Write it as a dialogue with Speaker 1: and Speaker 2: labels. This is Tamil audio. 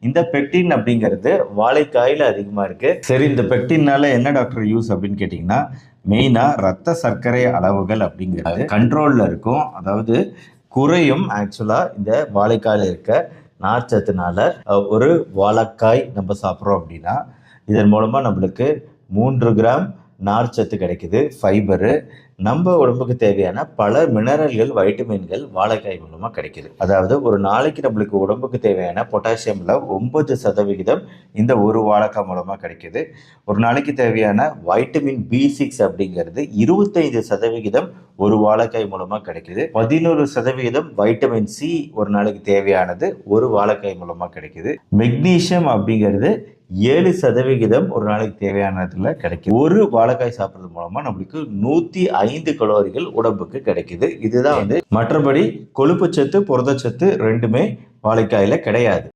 Speaker 1: இந்த பெக்டின் அப்படிங்கிறது வாழைக்காயில அதிகமாக இருக்கு. சரி, இந்த பெக்டின்னால என்ன டாக்டர் யூஸ் அப்படின்னு கேட்டிங்கன்னா, மெயினாக ரத்த சர்க்கரை அளவுகள் அப்படிங்கிறது கண்ட்ரோலில் இருக்கும். அதாவது குறையும். ஆக்சுவலாக இந்த வாழைக்காயில் இருக்க நார்ச்சத்துனால ஒரு வாழைக்காய் நம்ம சாப்பிட்றோம் அப்படின்னா இதன் மூலமாக நம்மளுக்கு 3 கிராம் நார்ச்சத்து கிடைக்குது, ஃபைபரு. நம்ம உடம்புக்கு தேவையான பல மினரல்கள், வைட்டமின்கள் வாழைக்காய் மூலமாக கிடைக்குது. அதாவது ஒரு நாளைக்கு நம்மளுக்கு உடம்புக்கு தேவையான பொட்டாசியமில் 9% இந்த ஒரு வாழைக்காய் மூலமாக கிடைக்குது. ஒரு நாளைக்கு தேவையான வைட்டமின் B6 அப்படிங்கிறது 25% ஒரு வாழைக்காய் மூலமாக கிடைக்குது. 11% வைட்டமின் C ஒரு நாளைக்கு தேவையானது ஒரு வாழைக்காய் மூலமாக கிடைக்குது. மெக்னீசியம் அப்படிங்கிறது 7% ஒரு நாளைக்கு தேவையானதுல கிடைக்கும். ஒரு வாழைக்காய் சாப்பிட்றது மூலமா நம்மளுக்கு 105 கலோரிகள் உடம்புக்கு கிடைக்குது. இதுதான் மற்றபடி கொழுப்புச்சத்து, புரதச்சத்து ரெண்டுமே வாழைக்காயில கிடையாது.